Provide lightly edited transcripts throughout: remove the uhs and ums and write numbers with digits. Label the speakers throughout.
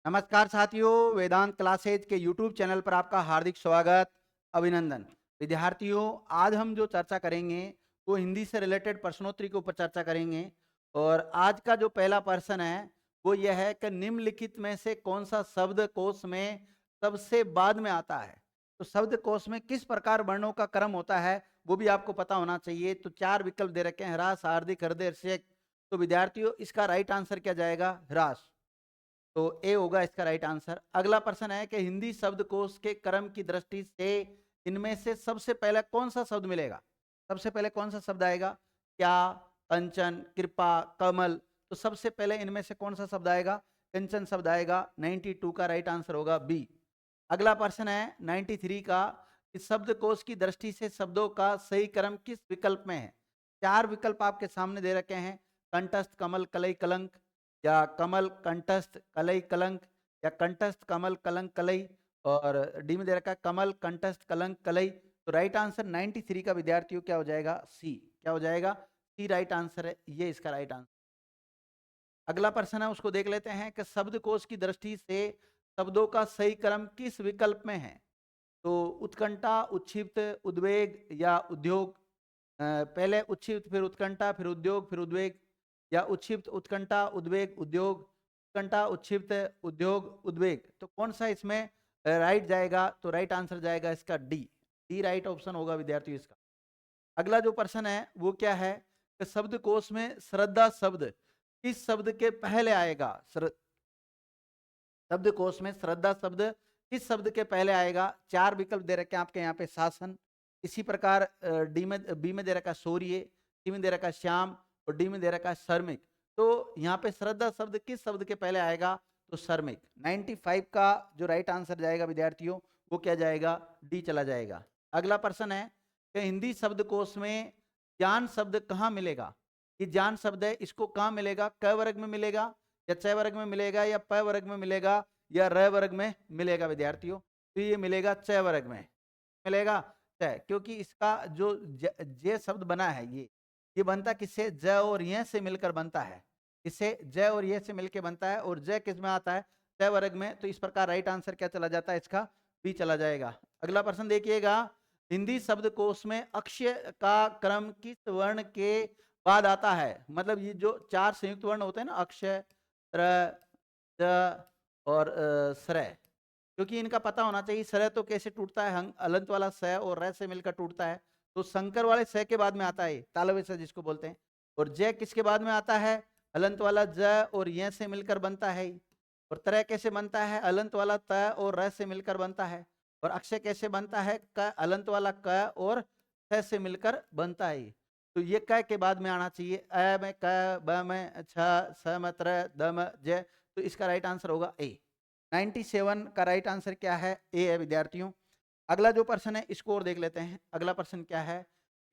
Speaker 1: नमस्कार साथियों, वेदांत क्लासेज के YouTube चैनल पर आपका हार्दिक स्वागत, अभिनंदन। विद्यार्थियों, आज हम जो चर्चा करेंगे वो हिंदी से रिलेटेड प्रश्नोत्तरी के ऊपर चर्चा करेंगे। और आज का जो पहला प्रश्न है वो यह है कि निम्नलिखित में से कौन सा शब्द कोश में सबसे बाद में आता है। तो शब्द कोश में किस प्रकार वर्णों का क्रम होता है वो भी आपको पता होना चाहिए। तो चार विकल्प दे रखे हैं: ह्रास, हार्दिक, हृदय, ऋष्यक। तो विद्यार्थियों, इसका राइट आंसर क्या जाएगा? ह्रास। तो ए होगा इसका राइट आंसर। अगला प्रश्न है कि हिंदी शब्दकोश के क्रम की दृष्टि से इनमें से सबसे पहले कौन सा शब्द मिलेगा? सबसे पहले कौन सा शब्द आएगा? क्या, कंचन, कृपा, कमल। तो सबसे पहले इनमें से कौन सा शब्द आएगा? कंचन शब्द आएगा। 92 का राइट आंसर होगा बी। अगला प्रश्न है 93 का, इस शब्दकोश की दृष्टि से शब्दों का सही क्रम किस विकल्प में है? चार विकल्प आपके सामने दे रखे हैं: कंठस्थ, कमल, कलई, कलंक, या कमल, कंठस्थ, कलई, कलंक, या कंठस्थ, कमल, कलंक, कलई। और डी में दे रखा है कमल, कंठस्थ, कलंक, कलई। तो राइट आंसर 93 का विद्यार्थियों क्या हो जाएगा? सी। क्या हो जाएगा? सी राइट आंसर है, ये इसका राइट आंसर। अगला प्रश्न है, उसको देख लेते हैं कि शब्दकोश की दृष्टि से शब्दों का सही क्रम किस विकल्प में है? तो उत्कंठा, उत्क्षिप्त, उद्वेग, या उद्योग। पहले उत्क्षिप्त, फिर उत्कंठा, फिर उद्योग, फिर उद्वेग, या उत्क्षिप्त, उत्कंठा, उद्वेग, उद्योग, उत्कंठा, उत्क्षिप्त, उद्योग, उद्वेग। तो कौन सा इसमें राइट जाएगा? तो राइट आंसर जाएगा इसका डी। डी राइट ऑप्शन होगा विद्यार्थियों इसका। अगला जो प्रश्न है वो क्या है कि शब्दकोश में श्रद्धा शब्द किस शब्द के पहले आएगा? शब्दकोश में श्रद्धा शब्द किस शब्द के पहले आएगा? चार विकल्प दे रखे हैं आपके यहाँ पे: शासन, इसी प्रकार डी में, बी में दे रखा शौर्य, सी में दे रखा श्याम, और डी में दे रखा श्रमिक। तो यहाँ पे श्रद्धा शब्द किस शब्द के पहले आएगा? तो श्रमिक। 95 का जो राइट आंसर जाएगा विद्यार्थियों वो क्या जाएगा? डी चला जाएगा। अगला प्रश्न है कि हिंदी शब्दकोश में ज्ञान शब्द कहाँ मिलेगा? ये ज्ञान शब्द है, इसको कहाँ मिलेगा? क वर्ग में मिलेगा, या च वर्ग में मिलेगा, या प वर्ग में मिलेगा, या र वर्ग में मिलेगा विद्यार्थियों? तो ये मिलेगा च वर्ग में मिलेगा। च, क्योंकि इसका जो जे शब्द बना है ये बनता किससे? ज और य से मिलकर बनता है। इससे ज और य से मिलकर बनता है, और ज किस में आता है? च वर्ग में। तो इस प्रकार राइट आंसर क्या चला जाता है? इसका बी चला जाएगा। अगला प्रश्न देखिएगा, हिंदी शब्दकोश में अक्षय का क्रम किस वर्ण के बाद आता है? मतलब ये जो चार संयुक्त वर्ण होते हैं ना, अक्षय, त्र, ज और श्रय, क्योंकि इनका पता होना चाहिए। श्रय तो कैसे टूटता है? अलंत वाला स और र से मिलकर टूटता है। तो संकर वाले स के बाद में आता है तालव्य स जिसको बोलते हैं। और जय किसके बाद में आता है? अलंत वाला ज और य से मिलकर बनता है। और त्रय कैसे बनता है? अलंत वाला त और र से मिलकर बनता है। और अक्षय कैसे बनता है? क, अलंत वाला क और स से मिलकर बनता है। तो ये क के बाद में आना चाहिए। अ में क, ब में छ, स में त्र, द में ज। तो इसका राइट आंसर होगा ए। 97 का राइट आंसर क्या है? ए है विद्यार्थियों। अगला जो प्रश्न है इसको और देख लेते हैं। अगला प्रश्न क्या है?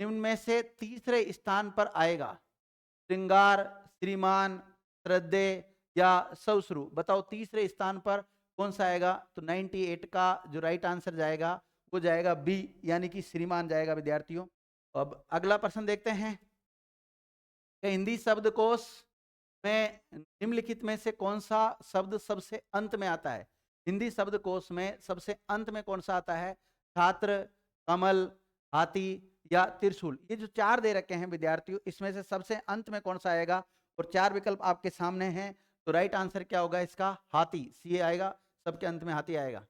Speaker 1: निम्न में से तीसरे स्थान पर आएगा श्रृंगार, श्रीमान, श्रद्धेय, या सौश्रु। बताओ तीसरे स्थान पर कौन सा आएगा? तो 98 का जो राइट आंसर जाएगा वो जाएगा बी, यानी कि श्रीमान जाएगा विद्यार्थियों। अब अगला प्रश्न देखते हैं कि हिंदी शब्दकोश में निम्नलिखित में से कौन सा शब्द सबसे अंत में आता है? हिंदी शब्दकोश में सबसे अंत में कौन सा आता है? छात्र, कमल, हाथी, या त्रिशूल। ये जो चार दे रखे हैं विद्यार्थियों, इसमें से सबसे अंत में कौन सा आएगा? और चार विकल्प आपके सामने हैं। तो राइट आंसर क्या होगा इसका? हाथी, सी आएगा। सबके अंत में हाथी आएगा।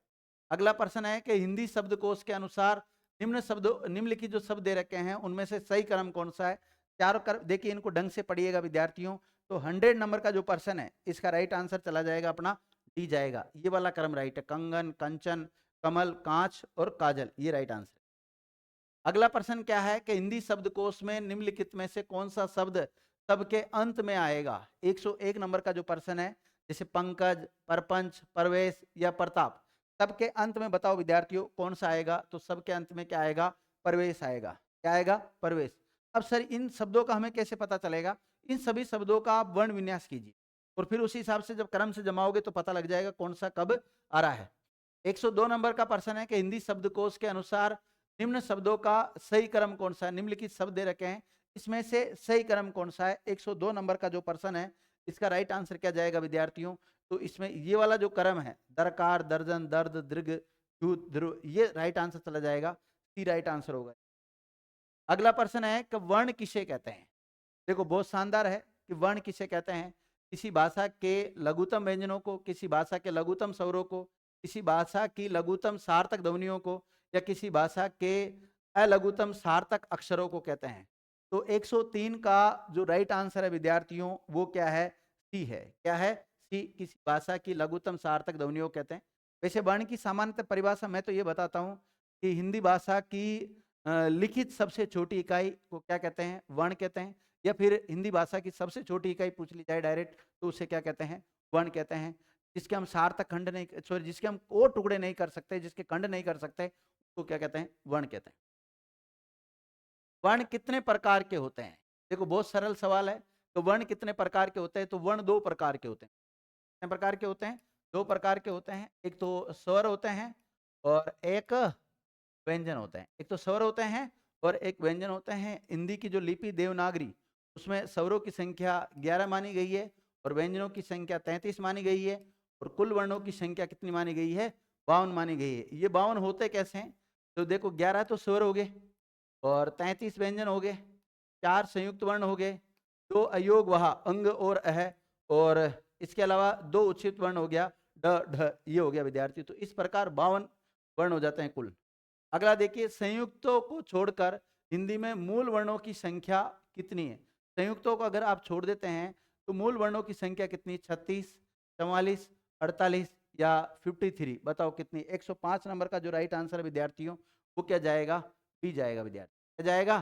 Speaker 1: अगला प्रश्न है कि हिंदी शब्दकोश के अनुसार निम्नलिखित जो शब्द दे रखे हैं उनमें से सही क्रम कौन सा है? चारों कर देखिए, इनको ढंग से पढ़िएगा विद्यार्थियों। तो 100 नंबर का जो प्रश्न है इसका राइट आंसर चला जाएगा अपना डी जाएगा। ये वाला क्रम राइट है: कंगन, कंचन, कमल, कांच और काजल। ये राइट आंसर। अगला प्रश्न क्या है कि हिंदी शब्दकोश में निम्नलिखित में से कौन सा शब्द सबके अंत में आएगा? 101 नंबर का जो प्रश्न है, जैसे पंकज, परपंच, प्रवेश, या प्रताप। सबके अंत में बताओ विद्यार्थियों कौन सा आएगा? तो सबके अंत में क्या आएगा? प्रवेश आएगा। क्या आएगा? प्रवेश। अब सर इन शब्दों का हमें कैसे पता चलेगा? इन सभी शब्दों का आप वर्ण विन्यास कीजिए, और फिर उसी हिसाब से जब क्रम से जमाओगे तो पता लग जाएगा कौन सा कब आ रहा है। 102 नंबर का प्रश्न है कि हिंदी शब्दकोश के अनुसार निम्न शब्दों का सही क्रम कौन सा है? निम्नलिखित शब्द दे रखे हैं, इसमें से सही क्रम कौन सा है? 102 नंबर का जो प्रश्न है इसका राइट आंसर क्या जाएगा विद्यार्थियों? तो इसमें ये वाला जो क्रम है, दरकार, दर्जन, दर्द, दीर्घ, द्युत, ध्रुव, ये राइट आंसर चला जाएगा, सी राइट आंसर होगा। अगला प्रश्न है कि वर्ण किसे कहते हैं। देखो बहुत शानदार है कि वर्ण किसे कहते हैं। किसी भाषा के लघुतम व्यंजनों को, किसी भाषा के लघुतम स्वरों को, किसी भाषा की लघुतम सार्थक ध्वनियों को, या किसी भाषा के अलघुतम सार्थक अक्षरों को कहते हैं। तो 103 का जो राइट आंसर है विद्यार्थियों, वो क्या है, सी है। क्या है, सी, किसी भाषा की लघुतम सार्थक ध्वनियों कहते हैं। वैसे वर्ण की सामान्यतः परिभाषा मैं तो ये बताता हूँ कि हिंदी भाषा की लिखित सबसे छोटी इकाई को क्या कहते हैं, वर्ण कहते हैं। या फिर हिंदी भाषा की सबसे छोटी इकाई पूछ ली जाए डायरेक्ट, तो उसे क्या कहते हैं, वर्ण कहते हैं। जिसके हम सार्थक खंड नहीं, सॉरी, जिसके हम और टुकड़े नहीं कर सकते, जिसके खंड नहीं कर सकते, उसको क्या कहते हैं, वर्ण कहते हैं। वर्ण कितने प्रकार के होते हैं। देखो बहुत सरल सवाल है। तो वर्ण कितने प्रकार के होते हैं, तो वर्ण दो प्रकार के होते हैं। कितने प्रकार के होते हैं, दो प्रकार के होते हैं। एक तो स्वर होते हैं और एक व्यंजन होते हैं। एक तो स्वर होते हैं और एक व्यंजन होते हैं। हिंदी की जो लिपि देवनागरी, उसमें स्वरों की संख्या 11 मानी गई है और व्यंजनों की संख्या 33 मानी गई है। और कुल वर्णों की संख्या कितनी मानी गई है, 52 मानी गई है। ये 52 होते कैसे हैं, तो देखो 11 तो स्वर हो गए और 33 व्यंजन हो गए, 4 संयुक्त वर्ण हो गए, 2 अयोग वहा अंग और अह, और इसके अलावा 2 उच्छित वर्ण हो गया ड ढ, ये हो गया विद्यार्थी। तो इस प्रकार 52 वर्ण हो जाते हैं कुल। अगला देखिए, संयुक्तों को छोड़कर हिंदी में मूल वर्णों की संख्या कितनी है। संयुक्तों को अगर आप छोड़ देते हैं तो मूल वर्णों की संख्या कितनी, 36, 44, 48 या 53, बताओ कितनी। 105 नंबर का जो राइट आंसर है विद्यार्थियों, वो क्या जाएगा, बी जाएगा विद्यार्थी। क्या जाएगा,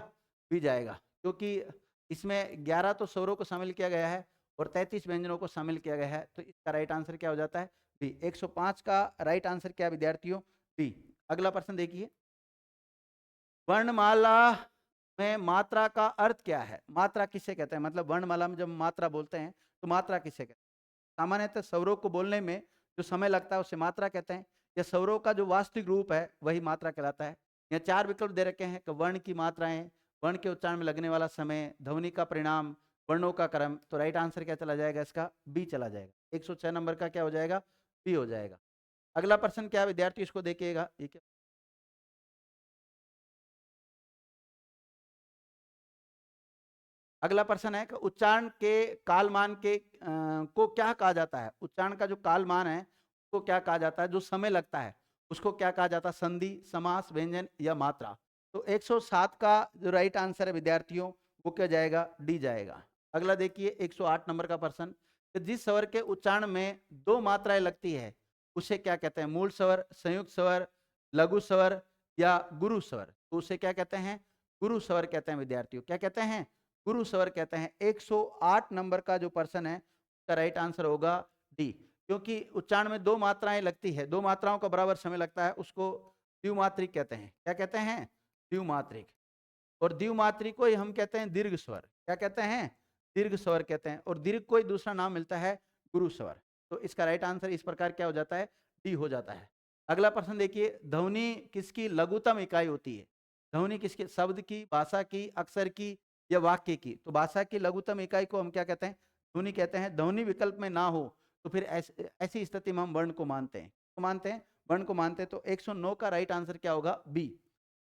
Speaker 1: बी जाएगा, क्योंकि इसमें 11 तो स्वरों को शामिल किया गया है और 33 व्यंजनों को शामिल किया गया है। तो इसका राइट आंसर क्या हो जाता है, बी। 105 का राइट आंसर क्या विद्यार्थियों, बी। अगला प्रश्न देखिए, वर्णमाला में मात्रा का अर्थ क्या है। मात्रा किसे कहते हैं, मतलब वर्णमाला में जब मात्रा बोलते हैं तो मात्रा किसे कहते हैं। सामान्यतः स्वरों को बोलने में जो समय लगता है उसे मात्रा कहते हैं, या स्वरों का जो वास्तविक रूप है वही मात्रा कहलाता है। यहाँ 4 विकल्प दे रखे हैं कि वर्ण की मात्राएं, वर्ण के उच्चारण में लगने वाला समय, ध्वनि का परिणाम, वर्णों का क्रम। तो राइट आंसर क्या चला जाएगा, इसका बी चला जाएगा। 106 नंबर का क्या हो जाएगा, बी हो जाएगा। अगला प्रश्न क्या विद्यार्थी, इसको देखिएगा। अगला प्रश्न है कि उच्चारण के कालमान के को क्या कहा जाता है। उच्चारण का जो कालमान है उसको क्या कहा जाता है, जो समय लगता है उसको क्या कहा जाता है, संधि, समास, व्यंजन या मात्रा। तो 107 का जो राइट आंसर है विद्यार्थियों, वो क्या जाएगा, डी जाएगा। अगला देखिए 108 नंबर का प्रश्न, कि जिस स्वर के उच्चारण में 2 मात्राएं लगती है उसे क्या कहते हैं, मूल स्वर, संयुक्त स्वर, लघु स्वर या गुरु स्वर। तो उसे क्या कहते हैं, गुरु स्वर कहते हैं विद्यार्थियों। क्या कहते हैं, गुरु स्वर कहते हैं। 108 नंबर का जो प्रश्न है उसका राइट आंसर होगा डी, क्योंकि उच्चारण में 2 मात्राएं लगती है, 2 मात्राओं का बराबर समय लगता है, उसको द्विमात्रिक कहते हैं। क्या कहते हैं, द्विमात्रिक। और द्विमात्रिक को ही हम कहते हैं दीर्घ स्वर। क्या कहते हैं, दीर्घ स्वर कहते हैं। और दीर्घ को ही दूसरा नाम मिलता है गुरु स्वर। तो इसका राइट आंसर इस प्रकार क्या हो जाता है, डी हो जाता है। अगला प्रश्न देखिए, ध्वनि किसकी लघुतम इकाई होती है। ध्वनि किसकी, शब्द की, भाषा की, अक्षर की या वाक्य की। तो भाषा की लघुतम इकाई को हम क्या कहते हैं, ध्वनि कहते हैं। ध्वनि विकल्प में ना हो तो फिर ऐसी स्थिति में हम वर्ण को मानते हैं, तो मानते हैं, वर्ण को मानते हैं। तो 109 का राइट आंसर क्या होगा, बी।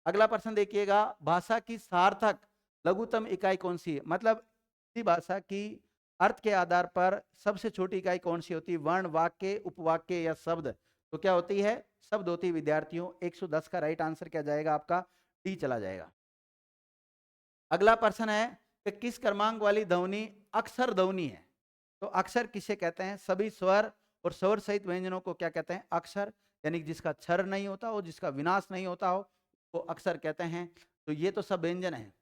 Speaker 1: अगला प्रश्न देखिएगा, भाषा की सार्थक लघुतम इकाई कौन सी है। मतलब किसी भाषा की अर्थ के आधार पर सबसे छोटी इकाई कौन सी होती है, वर्ण, वाक्य, उपवाक्य या शब्द। तो क्या होती है, शब्द होती है विद्यार्थियों। 110 का राइट आंसर क्या जाएगा आपका, डी चला जाएगा। अगला प्रश्न है कि किस क्रमांक वाली ध्वनि अक्षर ध्वनि है। तो अक्षर किसे कहते हैं, सभी स्वर और स्वर सहित व्यंजनों को क्या कहते हैं, अक्षर। यानी जिसका क्षर नहीं होता हो, जिसका विनाश नहीं होता हो, वो अक्षर कहते हैं। तो ये तो सब व्यंजन है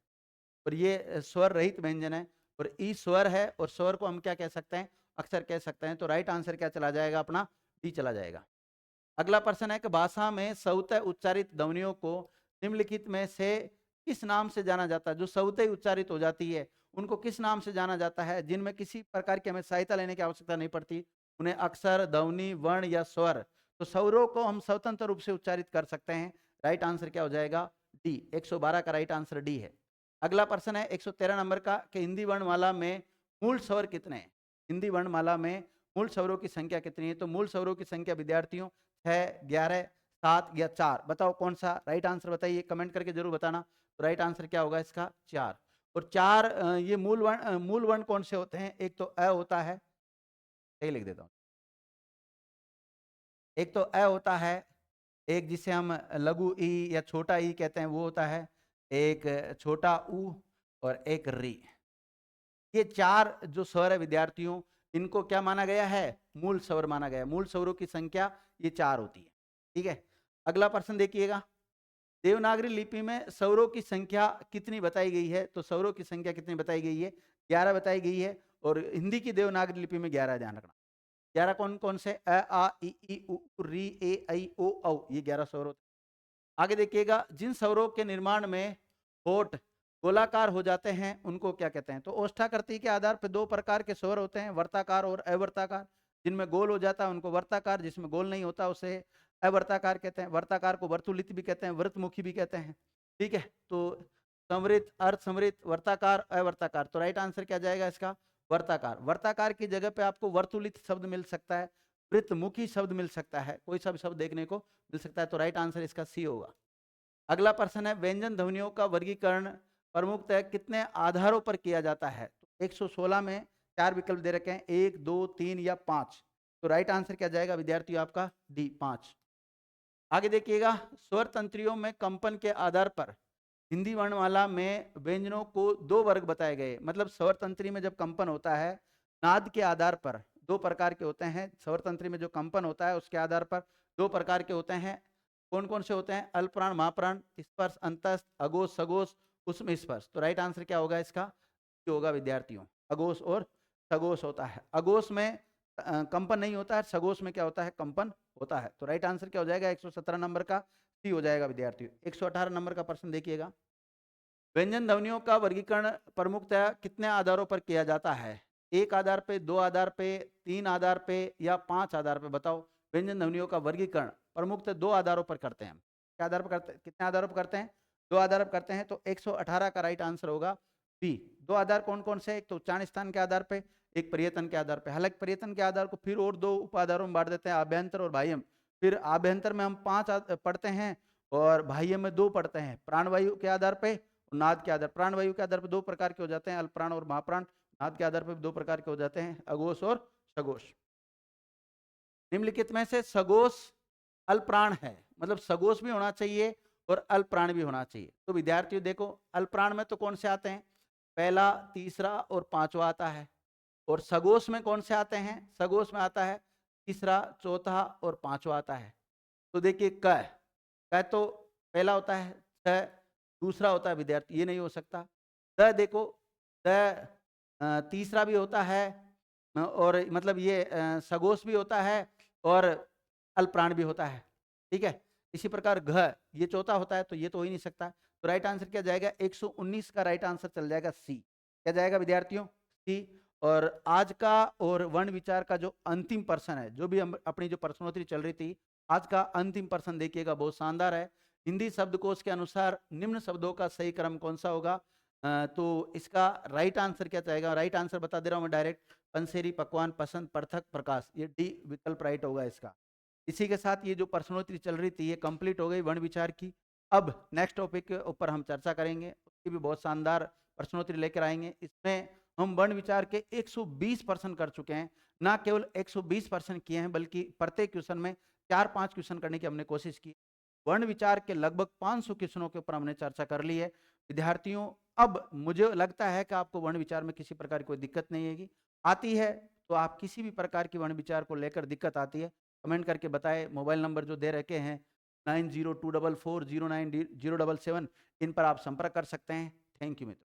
Speaker 1: और ये स्वर रहित व्यंजन है, और ई स्वर है और स्वर को हम क्या कह सकते हैं, अक्षर कह सकते हैं। तो राइट आंसर क्या चला जाएगा अपना, डी चला जाएगा। अगला प्रश्न है कि भाषा में स्वतः उच्चारित ध्वनियों को निम्नलिखित में से किस नाम से जाना जाता है। जो स्वतः ही उच्चारित हो जाती है उनको किस नाम से जाना जाता है, जिनमें किसी प्रकार की हमें सहायता लेने की आवश्यकता नहीं पड़ती, उन्हें अक्षर, ध्वनि, वर्ण या स्वर। तो स्वरों को हम स्वतंत्र रूप से उच्चारित कर सकते हैं। राइट आंसर क्या हो जाएगा, डी। 112 का राइट आंसर डी है। अगला प्रश्न है 113 नंबर का, कि हिंदी वर्णमाला में मूल स्वर कितने हैं। हिंदी वर्णमाला में मूल स्वरों की संख्या कितनी है? तो मूल स्वरों की संख्या विद्यार्थियों 6, 11, 7 या 4। बताओ कौन सा राइट आंसर, बताइए कमेंट करके जरूर बताना। तो राइट आंसर क्या होगा इसका? 4। और 4 ये मूल वर्ण कौन से होते हैं? एक तो अ होता है, सही लिख देता हूँ, एक तो अ होता है, एक जिसे हम लघु ई या छोटा ई कहते हैं वो होता है, एक छोटा ऊ और एक री। ये 4 जो स्वर है विद्यार्थियों, इनको क्या माना गया है? मूल स्वर माना गया है। मूल स्वरों की संख्या ये 4 होती है। ठीक है, अगला प्रश्न देखिएगा। देवनागरी लिपि में स्वरों की संख्या कितनी बताई गई है? तो स्वरों की संख्या कितनी बताई गई है? 11 बताई गई है। और हिंदी की देवनागरी लिपि में 11, ध्यान रखना। 11 कौन कौन से? अ, आ, ई, उ, री, ए, ऐ, ओ, औ, ये 11 स्वर होते हैं। आगे देखिएगा, जिन स्वरों के निर्माण में होठ गोलाकार हो जाते हैं उनको क्या कहते हैं? तो ओष्ठाकृति के आधार पर 2 प्रकार के स्वर होते हैं, वर्ताकार और अवर्ताकार। जिनमें गोल हो जाता है उनको वर्ताकार, जिसमें गोल नहीं होता उसे अवर्ताकार कहते हैं। वर्ताकार को वर्तुलित भी कहते हैं, वृत्तमुखी भी कहते हैं। ठीक है, तो समृत, अर्ध समृत, वर्ताकार, अवर्ताकार। तो राइट आंसर क्या जाएगा इसका? वर्ताकार। वर्ताकार की जगह पे आपको वर्तुलित शब्द मिल सकता है, वृत्तमुखी शब्द मिल सकता है, कोई सा भी शब्द देखने को मिल सकता है। तो राइट आंसर इसका सी होगा। अगला प्रश्न है, व्यंजन ध्वनियों का वर्गीकरण प्रमुखतः कितने आधारों पर किया जाता है? तो 116 में 4 विकल्प दे रखे हैं, 1, 2, 3 या 5। तो राइट आंसर क्या जाएगा विद्यार्थियों? आपका डी, 5। आगे देखिएगा, स्वर तंत्रियों में कंपन के आधार पर हिंदी वर्णमाला में व्यंजनों को 2 वर्ग बताए गए। मतलब स्वर तंत्री में जब कंपन होता है, नाद के आधार पर 2 प्रकार के होते हैं। स्वर तंत्री में जो कंपन होता है उसके आधार पर 2 प्रकार के होते हैं। कौन कौन से होते हैं? अल्पप्राण, महाप्राण, स्पर्श, अंतस्थ, अघोष, सघोष, उसमें स्पर्श। तो राइट आंसर क्या होगा इसका? जो होगा विद्यार्थियों, अघोष और सघोष होता है। अघोष में कंपन नहीं होता है, सघोष में क्या होता है? कंपन होता है। तो राइट आंसर क्या हो जाएगा? 117 नंबर का सी हो जाएगा विद्यार्थियों। 118 नंबर का प्रश्न देखिएगा, व्यंजन ध्वनियों का वर्गीकरण प्रमुखतः कितने आधारों पर किया जाता है? 1 आधार पे, 2 आधार पे, 3 आधार पे या 5 आधार पे? बताओ। व्यंजन ध्वनियों का वर्गीकरण प्रमुखतः 2 आधारों पर करते हैं। क्या आधार पर करते हैं? कितने आधारों पर करते हैं? 2 आधार पर करते हैं। तो 118 का राइट आंसर होगा बी। 2 आधार कौन कौन से? एक तो उच्चारण स्थान के आधार पे, एक पर्यटन के आधार पे। हालांकि पर्यटन के आधार को फिर और 2 उप आधारों में बांट देते हैं, आभ्यंतर और बाह्यम। फिर आभ्यंतर में हम 5 पढ़ते हैं और बाह्य में 2 पढ़ते हैं। प्राणवायु के आधार पे, नाद के आधार, प्राणवायु के आधार पर 2 प्रकार के हो जाते हैं, अल्पप्राण और महाप्राण। नाद के आधार पर 2 प्रकार के हो जाते हैं, अघोष और सघोष। निम्नलिखित में से सघोष अल्पप्राण है, मतलब सघोष भी होना चाहिए और अल्पप्राण भी होना चाहिए। तो विद्यार्थियों देखो, अल्पप्राण में तो कौन से आते हैं? पहला, तीसरा और 5वां आता है। और सघोष में कौन से आते हैं? सघोष में आता है तीसरा, चौथा और 5वां आता है। तो देखिए, क तो पहला होता है, छ दूसरा होता है विद्यार्थी, ये नहीं हो सकता। द देखो, द तीसरा भी होता है, और मतलब ये सघोष भी होता है और अल्पप्राण भी होता है। ठीक है, इसी प्रकार घ, ये चौथा होता है, तो ये तो हो ही नहीं सकता। तो राइट आंसर क्या जाएगा? 119 का राइट आंसर चल जाएगा सी। क्या जाएगा विद्यार्थियों? सी। और आज का और वर्ण विचार का जो अंतिम प्रश्न है, जो भी हम अपनी जो प्रश्नोत्तरी चल रही थी, आज का अंतिम प्रश्न देखिएगा, बहुत शानदार है। हिंदी शब्दकोश के अनुसार निम्न शब्दों का सही क्रम कौन सा होगा? तो इसका राइट आंसर क्या जाएगा? राइट आंसर बता दे रहा हूं मैं डायरेक्ट, पंसेरी, पकवान, पसंद, पृथक, प्रकाश। ये डी विकल्प राइट होगा इसका। इसी के साथ ये जो प्रश्नोत्तरी चल रही थी ये कंप्लीट हो गई वर्ण विचार की। अब नेक्स्ट टॉपिक के ऊपर हम चर्चा करेंगे, उसकी भी बहुत शानदार प्रश्नोत्तरी लेकर आएंगे। इसमें हम वर्ण विचार के 120 प्रश्न कर चुके हैं। ना केवल 120 प्रश्न किए हैं, बल्कि प्रत्येक क्वेश्चन में 4-5 क्वेश्चन करने की हमने कोशिश की। वर्ण विचार के लगभग 500 क्वेश्चनों के ऊपर हमने चर्चा कर ली है विद्यार्थियों। अब मुझे लगता है कि आपको वर्ण विचार में किसी प्रकार की कोई दिक्कत नहीं आएगी। आती है तो आप किसी भी प्रकार की वर्ण विचार को लेकर दिक्कत आती है, कमेंट करके बताएं। मोबाइल नंबर जो दे रखे हैं 9024409077, इन पर आप संपर्क कर सकते हैं। थैंक यू मित्रों।